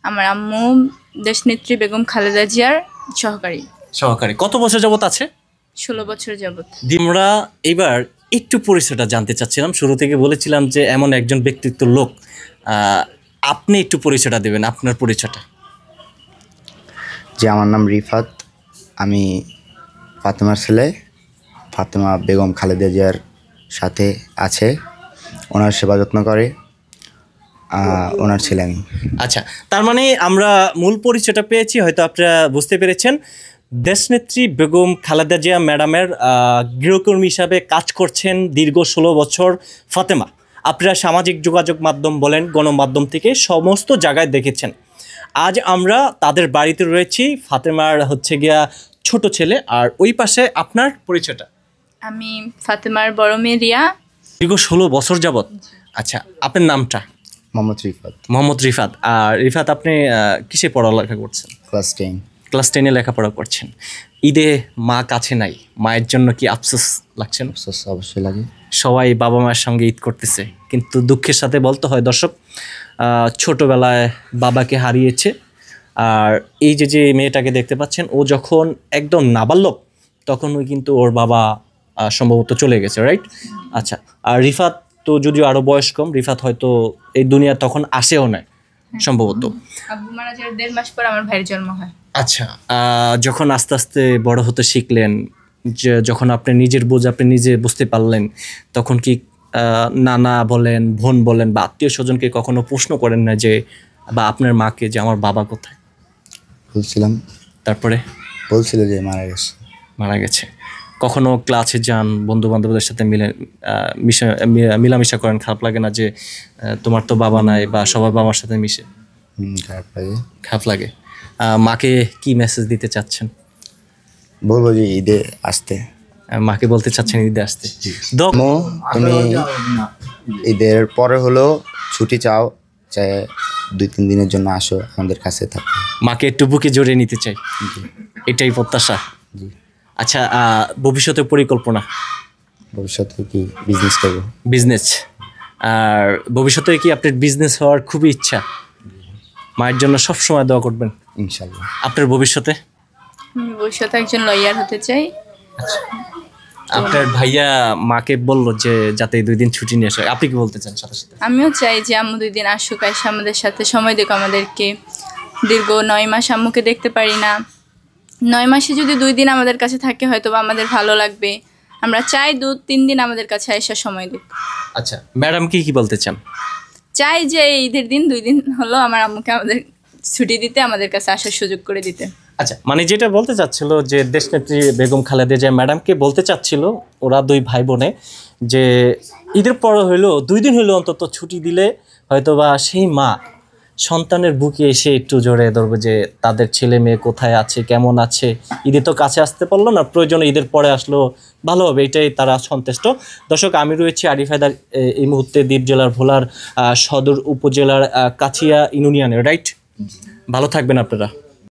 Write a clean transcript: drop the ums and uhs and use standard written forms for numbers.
আমার আম্মু দেশনেত্রী বেগম খালেদা জিয়ার সহকারী। কত বছর যাবত আছে? 16 বছর যাবত। আমরা এবার একটু পরিচয়টা জানতে চাচ্ছিলাম। শুরু থেকে বলেছিলাম যে এমন একজন ব্যক্তিত্ব লোক, আপনি একটু পরিচয়টা দেবেন, আপনার পরিচয়টা। যে আমার নাম রিফাত, আমি ফাতেমার ছেলে। ফাতেমা বেগম খালেদা জিয়ার সাথে আছে, ওনার সেবা যত্ন করে, ওনার ছেলে আমি। আচ্ছা, তার মানে আমরা মূল পরিচয়টা পেয়েছি, হয়তো আপনারা বুঝতে পেরেছেন। দেশনেত্রী বেগম খালেদা জিয়া ম্যাডামের গৃহকর্মী হিসাবে কাজ করছেন দীর্ঘ 16 বছর ফাতেমা। আপনারা সামাজিক যোগাযোগ মাধ্যম বলেন, গণমাধ্যম থেকে সমস্ত জায়গায় দেখেছেন। আজ আমরা তাদের বাড়িতে রয়েছি। ফাতেমার হচ্ছে গিয়া ছোট ছেলে, আর ওই পাশে আপনার পরিচয়টা। আমি ফাতেমার বড় মেয়ে রিয়া। দীর্ঘ 16 বছর যাবত। আচ্ছা, আপনার নামটা? মোহাম্মদ রিফাত। আর রিফাত, আপনি কিসে পড়ালেখা করছেন? ক্লাস 10-এ লেখাপড়া করছেন। ঈদে মা কাছে নাই, মায়ের জন্য কি আফসোস লাগছে? আফসোস অবশ্যই লাগে। সবাই বাবা মায়ের সঙ্গে ঈদ করতেছে, কিন্তু দুঃখের সাথে বলতে হয় দর্শক, ছোটোবেলায় বাবাকে হারিয়েছে। আর এই যে মেয়েটাকে দেখতে পাচ্ছেন, ও যখন একদম নাবালক তখন ওই কিন্তু ওর বাবা সম্ভবত চলে গেছে, রাইট? আচ্ছা, আর রিফাত তো যদিও আরও বয়স কম, রিফাত হয়তো এই দুনিয়া তখন আসেও না সম্ভবত। আব্বু মারা যাওয়ার 1.5 মাস পর আমার ভাইয়ের জন্ম হয়। আচ্ছা, যখন আস্তে আস্তে বড় হতে শিখলেন, যখন আপনি নিজের বোঝ আপনি নিজে বুঝতে পারলেন, তখন কি নানা বলেন, বোন বলেন বা আত্মীয় স্বজনকে কখনো প্রশ্ন করেন না যে, বা আপনার মাকে যে আমার বাবা কোথায়? বলছিলাম। তারপরে বলছিল যে মারা গেছে। কখনো ক্লাসে যান, বন্ধু বান্ধবদের সাথে মিলামিশা করেন, খারাপ লাগে না যে তোমার তো বাবা নাই, বা সবার বাবার সাথে মিশে? খারাপ লাগে। মাকে কি মেসেজ দিতে চাচ্ছেন? বলবো যে ঈদে আসতে। মাকে বলতে চাচ্ছেন ঈদে আসতে? তুমি ঈদের পরে হলো ছুটি চাও, চাই 2-3 দিনের জন্য আসো, আমাদের কাছে থাকো। মাকে একটু বুকে জড়িয়ে নিতে চাই, এটাই প্রত্যাশা। আচ্ছা, ভবিষ্যতে পরিকল্পনা? ভবিষ্যতে কি বিজনেস করবো। বিজনেস? আর ভবিষ্যতে কি আপনার বিজনেস হওয়ার খুবই ইচ্ছা? মায়ের জন্য সব সময় দোয়া করবেন ইনশাআল্লাহ। আপনার ভবিষ্যতে? ভবিষ্যতে একজন লয়ার হতে চাই। আচ্ছা, আপনার ভাইয়া মাকে বললো যে যাতে 2 দিন ছুটি নিয়ে আসে, আপনি কি বলতে চান সাথে সাথে? আমিও চাই যে আম্মু 2 দিন আসুক, এসে আমাদের সাথে সময় দিক আমাদেরকে। দীর্ঘ 9 মাস আম্মুকে দেখতে পারি না। 9 মাসে যদি 2 দিন আমাদের কাছে থাকে, হয়তো আমাদের ভালো লাগবে। আমরা চাই 2-3 দিন আমাদের কাছে এসে সময় দিক। আচ্ছা, ম্যাডাম কি বলতে চান? চাই যে ঈদের দিন 2 দিন হলো আমার আম্মুকে আমাদের ছুটি দিতে, আমাদের কাছে আসার সুযোগ করে দিতে। আচ্ছা, মানে যেটা বলতে চাচ্ছিল যে দেশনেত্রী বেগম খালেদা জিয়া ম্যাডামকে বলতে চাচ্ছিল, ওরা 2 ভাই বোনে, যে ঈদের পর হইলো 2 দিন হইলো অন্তত ছুটি দিলে হয়তোবা সেই মা সন্তানের বুকে এসে একটু জড়িয়ে ধরবে যে তাদের ছেলে মেয়ে কোথায় আছে, কেমন আছে। ঈদে তো কাছে আসতে পারলো না, প্রয়োজনে ঈদের পরে আসলো ভালো হবে, এটাই তারা সন্তুষ্ট। দর্শক, আমি রয়েছি আরিফ হায়দার এই মুহূর্তে দ্বীপ জেলার ভোলার সদর উপজেলার কাছিয়া ইউনিয়নে, রাইট? ভালো থাকবেন আপনারা।